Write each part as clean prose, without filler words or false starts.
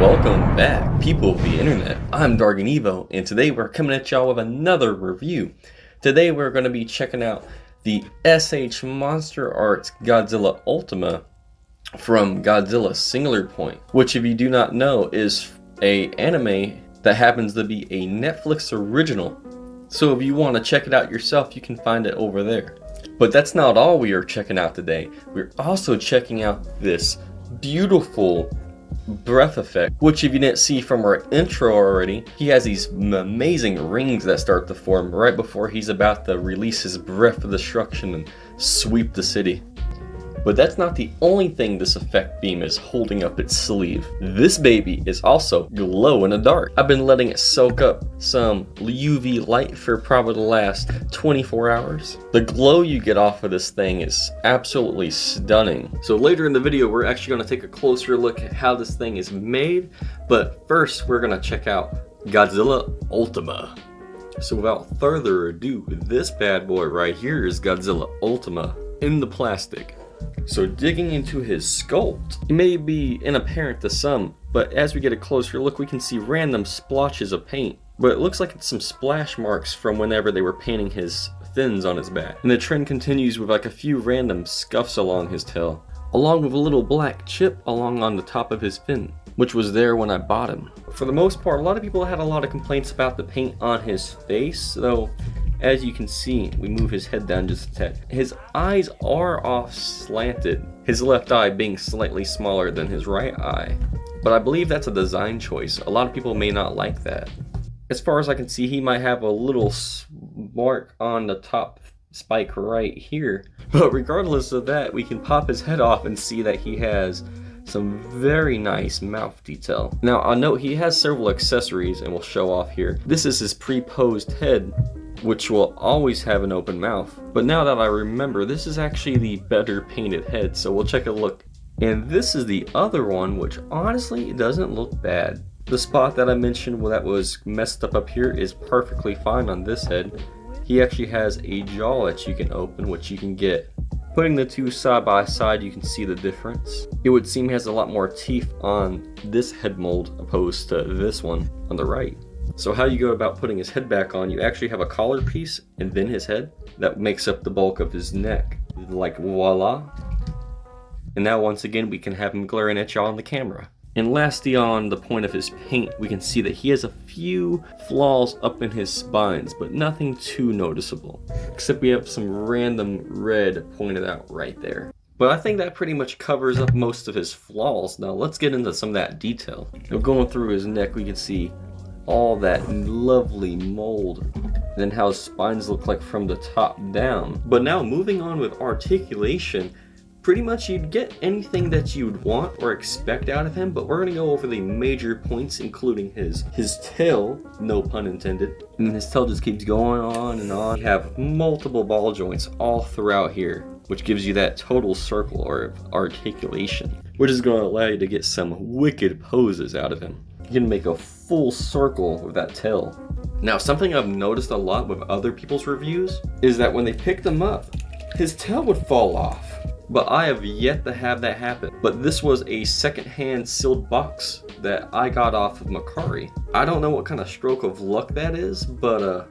Welcome back, people of the internet. I'm DargonEvo, and today we're coming at y'all with another review. Today we're going to be checking out the S.H.MonsterArts Godzilla Ultima from Godzillasingularpoint, which, if you do not know, is an anime that happens to be a Netflix original. So if you want to check it out yourself, you can find it over there. But that's not all we are checking out today. We're also checking out this beautiful breath effect, which if you didn't see from our intro already, he has these amazing rings that start to form right before he's about to release his breath of destruction and sweep the city. But that's not the only thing this effect beam is holding up its sleeve. This baby is also glow in the dark. I've been letting it soak up some UV light for probably the last 24 hours. The glow you get off of this thing is absolutely stunning. So later in the video, we're actually going to take a closer look at how this thing is made. But first, we're going to check out Godzilla Ultima. So without further ado, this bad boy right here is Godzilla Ultima in the plastic. So digging into his sculpt, it may be inapparent to some, but as we get a closer look, we can see random splotches of paint. But it looks like it's some splash marks from whenever they were painting his fins on his back. And the trend continues with like a few random scuffs along his tail, along with a little black chip along on the top of his fin, which was there when I bought him. For the most part, a lot of people had a lot of complaints about the paint on his face, though. As you can see, we move his head down just a tad. His eyes are off slanted, his left eye being slightly smaller than his right eye. But I believe that's a design choice. A lot of people may not like that. As far as I can see, he might have a little mark on the top spike right here. But regardless of that, we can pop his head off and see that he has some very nice mouth detail. Now, I'll note he has several accessories and we'll show off here. This is his pre-posed head, which will always have an open mouth. But now that I remember, this is actually the better painted head, so we'll check a look. And this is the other one, which honestly, it doesn't look bad. The spot that I mentioned that was messed up here is perfectly fine on this head. He actually has a jaw that you can open, which you can get. Putting the two side by side, you can see the difference. It would seem he has a lot more teeth on this head mold opposed to this one on the right. So how you go about putting his head back on, you actually have a collar piece and then his head. That makes up the bulk of his neck. Like voila. And now once again, we can have him glaring at y'all on the camera. And lastly, on the point of his paint, we can see that he has a few flaws up in his spines, but nothing too noticeable. Except we have some random red pointed out right there. But I think that pretty much covers up most of his flaws. Now let's get into some of that detail. Now going through his neck, we can see all that lovely mold, and then how his spines look like from the top down. But now moving on with articulation, pretty much you'd get anything that you'd want or expect out of him, but we're going to go over the major points, including his tail, no pun intended. And his tail just keeps going on and on. You have multiple ball joints all throughout here, which gives you that total circle or articulation, which is going to allow you to get some wicked poses out of him. You can make a full circle with that tail. Now, something I've noticed a lot with other people's reviews is that when they picked him up, his tail would fall off. But I have yet to have that happen. But this was a secondhand sealed box that I got off of Macari. I don't know what kind of stroke of luck that is, but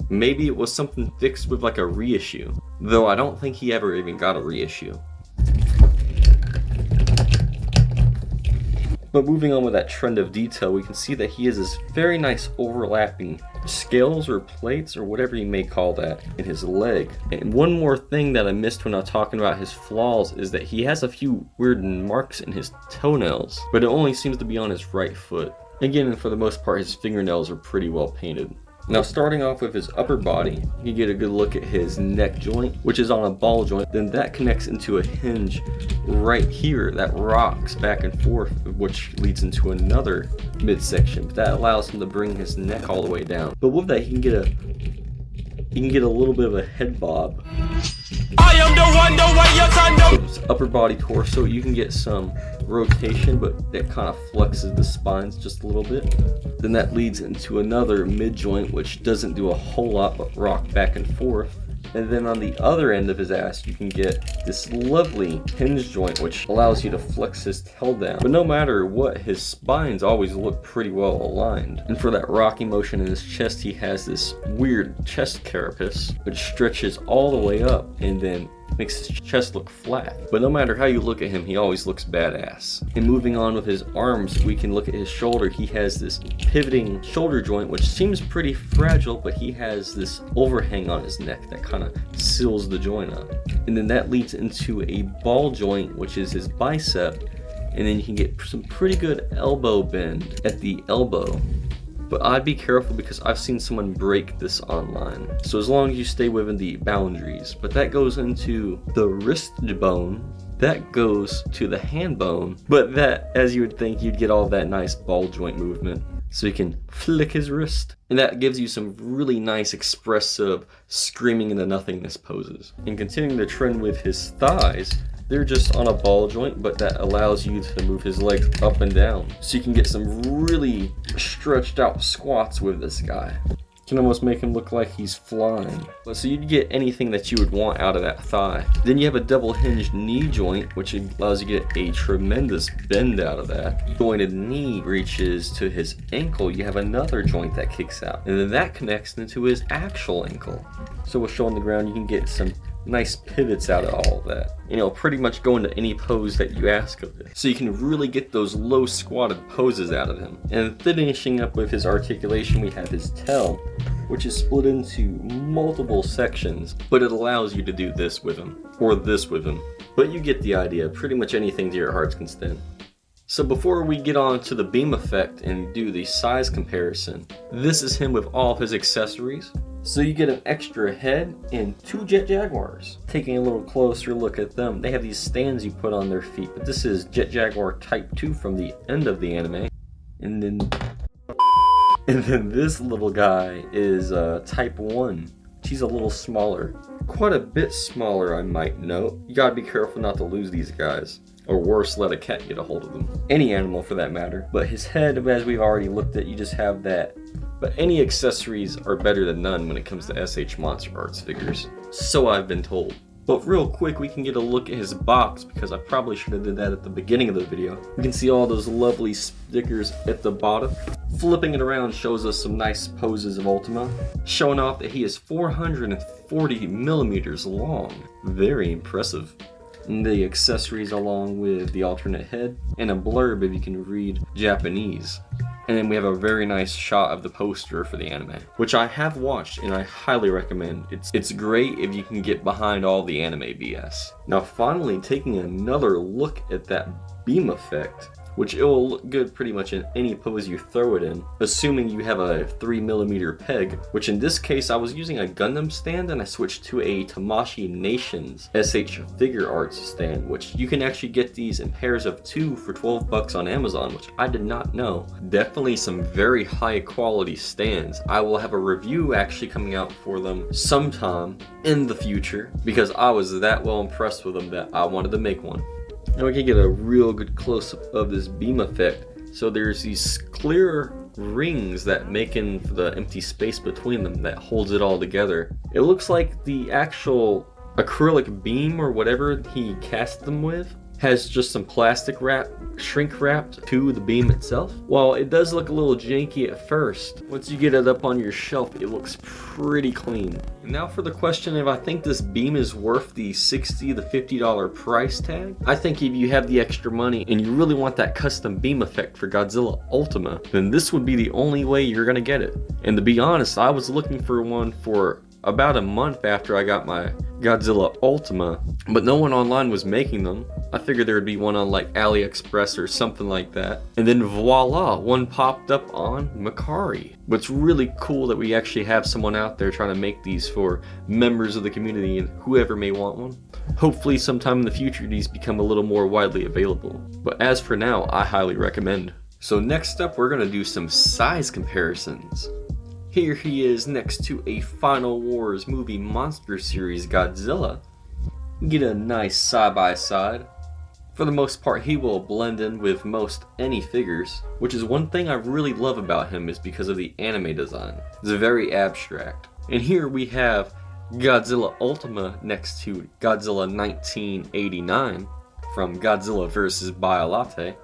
maybe it was something fixed with like a reissue. Though I don't think he ever even got a reissue. But moving on with that trend of detail, we can see that he has this very nice overlapping scales or plates or whatever you may call that in his leg. And one more thing that I missed when I was talking about his flaws is that he has a few weird marks in his toenails, but it only seems to be on his right foot. Again, for the most part, his fingernails are pretty well painted. Now, starting off with his upper body, you get a good look at his neck joint, which is on a ball joint. Then that connects into a hinge right here that rocks back and forth, which leads into another midsection. But that allows him to bring his neck all the way down. But with that, he can get a little bit of a head bob. I am the one, the way your son knows. So his upper body torso, you can get some rotation, but that kind of flexes the spines just a little bit. Then that leads into another mid joint, which doesn't do a whole lot but rock back and forth. And then on the other end of his ass, you can get this lovely hinge joint, which allows you to flex his tail down. But no matter what, his spines always look pretty well aligned. And for that rocky motion in his chest, he has this weird chest carapace, which stretches all the way up and then makes his chest look flat. But no matter how you look at him, he always looks badass. And moving on with his arms, we can look at his shoulder. He has this pivoting shoulder joint, which seems pretty fragile, but he has this overhang on his neck that kind of seals the joint up. And then that leads into a ball joint, which is his bicep. And then you can get some pretty good elbow bend at the elbow. But I'd be careful because I've seen someone break this online. So as long as you stay within the boundaries. But that goes into the wrist bone. That goes to the hand bone. But that, as you would think, you'd get all that nice ball joint movement. So you can flick his wrist. And that gives you some really nice expressive screaming into nothingness poses. And continuing the trend with his thighs, they're just on a ball joint, but that allows you to move his legs up and down. So you can get some really stretched out squats with this guy. You can almost make him look like he's flying. So you'd get anything that you would want out of that thigh. Then you have a double hinged knee joint, which allows you to get a tremendous bend out of that. Jointed knee reaches to his ankle. You have another joint that kicks out. And then that connects into his actual ankle. So with show on the ground, you can get some nice pivots out of all of that. You know, pretty much go into any pose that you ask of it. So you can really get those low squatted poses out of him. And finishing up with his articulation, we have his tail, which is split into multiple sections, but it allows you to do this with him, or this with him. But you get the idea, pretty much anything to your heart's content. So before we get on to the beam effect and do the size comparison, this is him with all of his accessories. So you get an extra head and 2 Jet Jaguars. Taking a little closer look at them, they have these stands you put on their feet, but this is Jet Jaguar Type 2 from the end of the anime. And then this little guy is Type 1. She's a little smaller. Quite a bit smaller, I might note. You gotta be careful not to lose these guys. Or worse, let a cat get a hold of them. Any animal for that matter. But his head, as we've already looked at, you just have that. But any accessories are better than none when it comes to S.H.MonsterArts figures. So I've been told. But real quick, we can get a look at his box, because I probably should have did that at the beginning of the video. We can see all those lovely stickers at the bottom. Flipping it around shows us some nice poses of Ultima, showing off that he is 440 millimeters long. Very impressive. And the accessories along with the alternate head, and a blurb if you can read Japanese. And then we have a very nice shot of the poster for the anime, which I have watched and I highly recommend. It's great if you can get behind all the anime BS. Now finally, taking another look at that beam effect, which it will look good pretty much in any pose you throw it in, assuming you have a 3mm peg, which in this case I was using a Gundam stand and I switched to a Tamashii Nations SH Figure Arts stand, which you can actually get these in pairs of 2 for 12 bucks on Amazon, which I did not know. Definitely some very high quality stands. I will have a review actually coming out for them sometime in the future, because I was that well impressed with them that I wanted to make one. Now we can get a real good close-up of this beam effect. So there's these clear rings that make in the empty space between them that holds it all together. It looks like the actual acrylic beam or whatever he cast them with has just some plastic wrap, shrink wrapped to the beam itself. While it does look a little janky at first, once you get it up on your shelf, it looks pretty clean. And now for the question if I think this beam is worth the $60 to $50 price tag. I think if you have the extra money and you really want that custom beam effect for Godzilla Ultima, then this would be the only way you're gonna get it. And to be honest, I was looking for one for about a month after I got my Godzilla Ultima, but no one online was making them. I figured there would be one on like AliExpress or something like that. And then voila, one popped up on Mercari. But it's really cool that we actually have someone out there trying to make these for members of the community and whoever may want one. Hopefully sometime in the future these become a little more widely available. But as for now, I highly recommend. So next up, we're gonna do some size comparisons. Here he is next to a Final Wars movie monster series Godzilla. You get a nice side-by-side. For the most part, he will blend in with most any figures, which is one thing I really love about him is because of the anime design. It's very abstract. And here we have Godzilla Ultima next to Godzilla 1989 from Godzilla vs. Biolate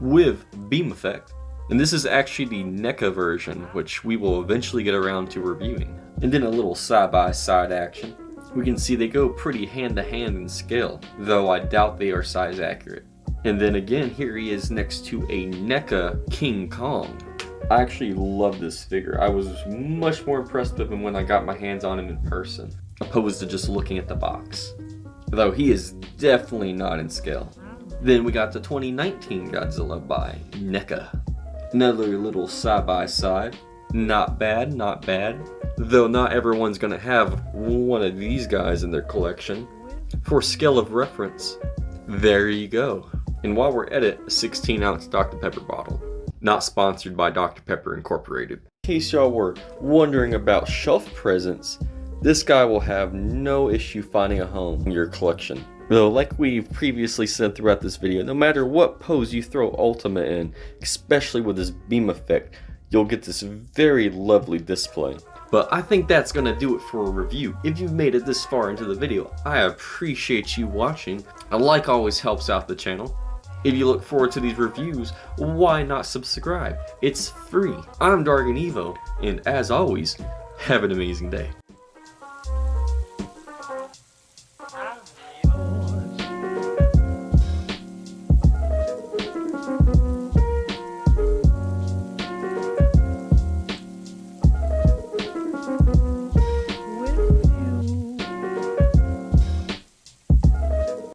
with beam effect. And this is actually the NECA version, which we will eventually get around to reviewing. And then a little side-by-side action. We can see they go pretty hand-to-hand in scale, though I doubt they are size accurate. And then again, here he is next to a NECA King Kong. I actually love this figure. I was much more impressed with him when I got my hands on him in person, opposed to just looking at the box. Though he is definitely not in scale. Then we got the 2019 Godzilla by NECA. Another little side-by-side. Not bad, not bad. Though not everyone's gonna have one of these guys in their collection. For scale of reference, there you go. And while we're at it, a 16-ounce Dr. Pepper bottle. Not sponsored by Dr. Pepper Incorporated. In case y'all were wondering about shelf presence, this guy will have no issue finding a home in your collection. Though, like we've previously said throughout this video, no matter what pose you throw Ultima in, especially with this beam effect, you'll get this very lovely display. But I think that's gonna do it for a review. If you've made it this far into the video, I appreciate you watching. A like always helps out the channel. If you look forward to these reviews, why not subscribe? It's free. I'm DargonEvo, and as always, have an amazing day.